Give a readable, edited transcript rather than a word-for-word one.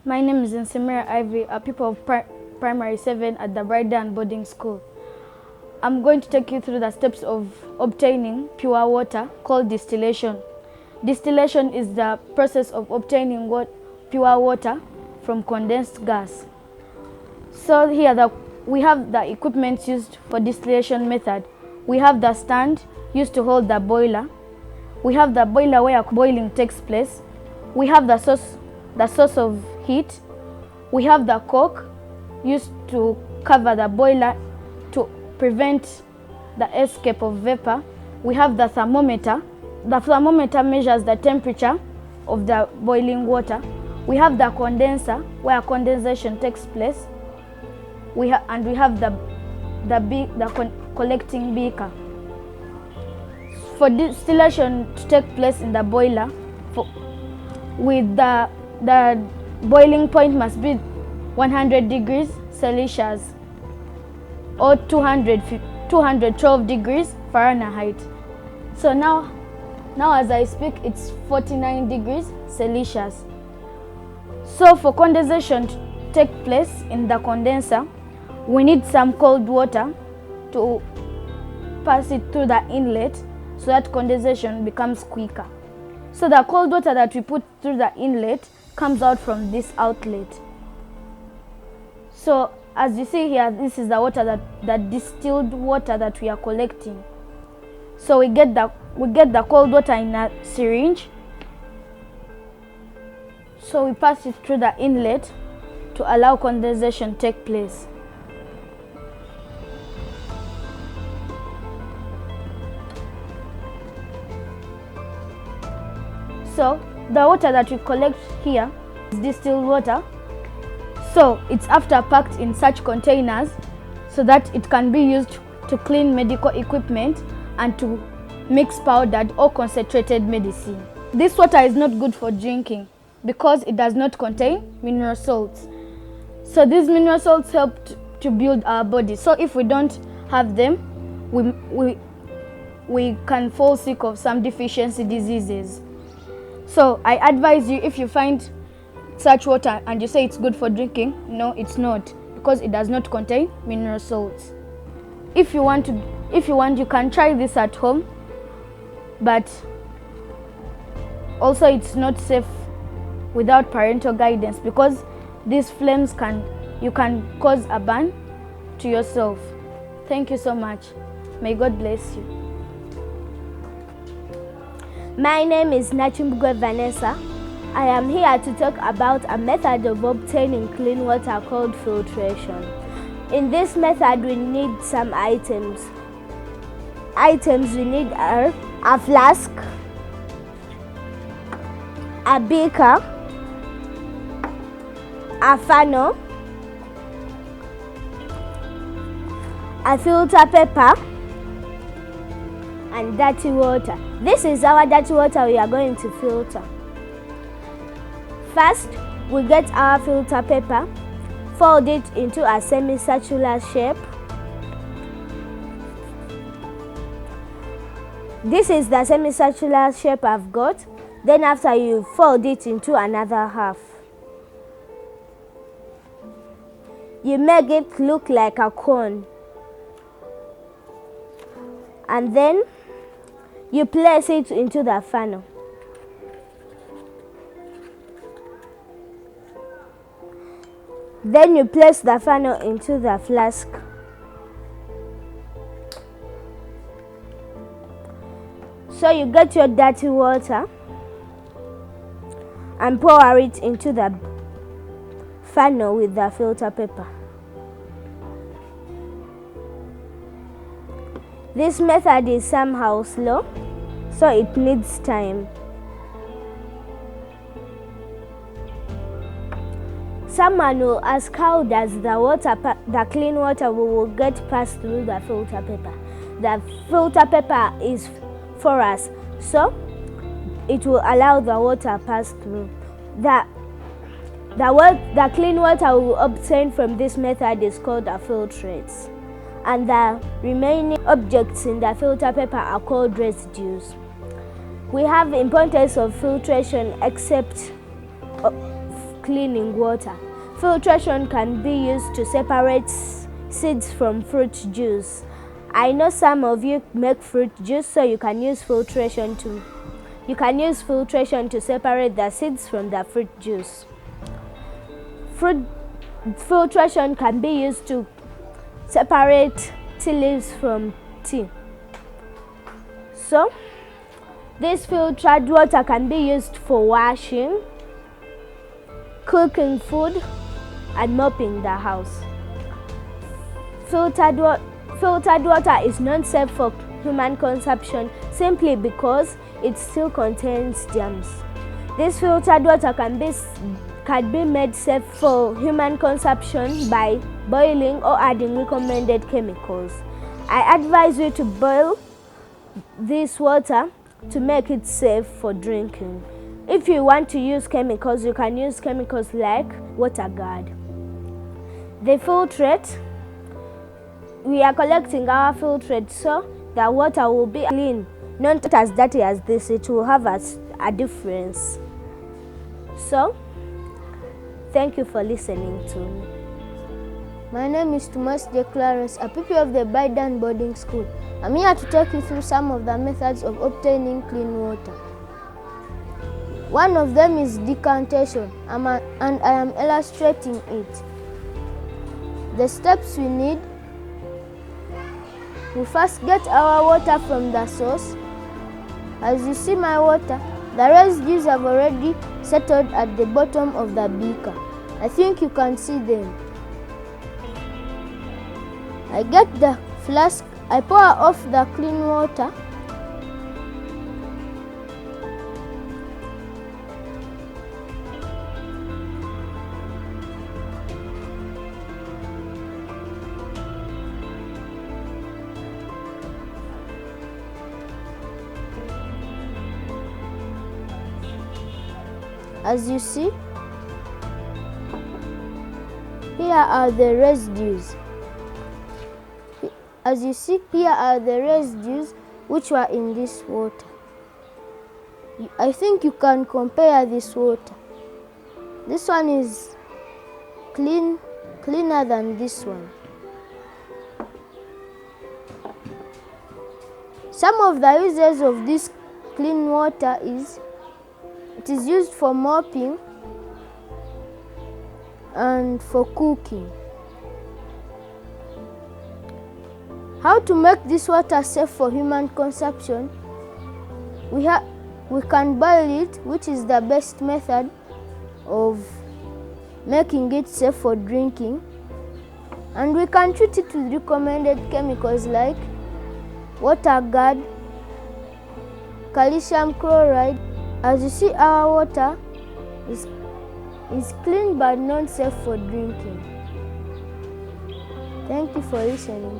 My name is Nsimira Ivy, a pupil of Primary 7 at the Brighton Boarding School. I'm going to take you through the steps of obtaining pure water called distillation. Distillation is the process of obtaining pure water from condensed gas. So here we have the equipment used for distillation method. We have the stand used to hold the boiler. We have the boiler where boiling takes place. We have the source of heat. We have the cork used to cover the boiler to prevent the escape of vapor. We have the thermometer. The thermometer measures the temperature of the boiling water. We have the condenser where condensation takes place. We have the collecting beaker. For distillation to take place in the boiler, with the boiling point must be 100 degrees Celsius or 212 degrees Fahrenheit. So now as I speak, it's 49 degrees Celsius. So for condensation to take place in the condenser, we need some cold water to pass it through the inlet so that condensation becomes quicker. So the cold water that we put through the inlet comes out from this outlet. So as you see here, this is the water that distilled water that we are collecting. So we get the cold water in a syringe. So we pass it through the inlet to allow condensation to take place. So the water that we collect here is distilled water. So it's after packed in such containers so that it can be used to clean medical equipment and to mix powdered or concentrated medicine. This water is not good for drinking because it does not contain mineral salts. So these mineral salts help to build our body. So if we don't have them, we can fall sick of some deficiency diseases. So I advise you, if you find such water and you say it's good for drinking, no, it's not, because it does not contain mineral salts. If you want, you can try this at home, but also it's not safe without parental guidance, because these flames can cause a burn to yourself. Thank you so much. May God bless you. My name is Nachimbugwe Vanessa. I am here to talk about a method of obtaining clean water called filtration. In this method, we need some items. Items we need are a flask, a beaker, a funnel, a filter paper, and dirty water. This is our dirty water we are going to filter. First, we get our filter paper, fold it into a semicircular shape. This is the semicircular shape I've got. Then after, you fold it into another half. You make it look like a cone. And then you place it into the funnel. Then you place the funnel into the flask. So you get your dirty water and pour it into the funnel with the filter paper. This method is somehow slow, so it needs time. Someone will ask, how does the clean water we will get passed through the filter paper? The filter paper is porous, so it will allow the water pass through. The clean water we will obtain from this method is called a filtrate, and the remaining objects in the filter paper are called residues. We have importance of filtration except cleaning water. Filtration can be used to separate seeds from fruit juice. I know some of you make fruit juice, so you can use filtration to separate the seeds from the fruit juice. Filtration can be used to separate tea leaves from tea. So, this filtered water can be used for washing, cooking food, and mopping the house. Filtered water is not safe for human consumption simply because it still contains germs. This filtered water can be made safe for human consumption by boiling or adding recommended chemicals. I advise you to boil this water to make it safe for drinking. If you want to use chemicals, you can use chemicals like WaterGuard. The filtrate, we are collecting our filtrate so the water will be clean, not as dirty as this. It will have a difference. So, thank you for listening to me. My name is Thomas J. Clarence, a pupil of the Bryden Boarding School. I'm here to take you through some of the methods of obtaining clean water. One of them is decantation, and I am illustrating it. The steps we need: we first get our water from the source. As you see my water, the residues have already settled at the bottom of the beaker. I think you can see them. I get the flask, I pour off the clean water. As you see, here are the residues. As you see, here are the residues which were in this water. I think you can compare this water. This one is cleaner than this one. Some of the uses of this clean water is, it is used for mopping and for cooking. How to make this water safe for human consumption? We can boil it, which is the best method of making it safe for drinking. And we can treat it with recommended chemicals like WaterGuard, calcium chloride. As you see, our water is clean but not safe for drinking. Thank you for listening.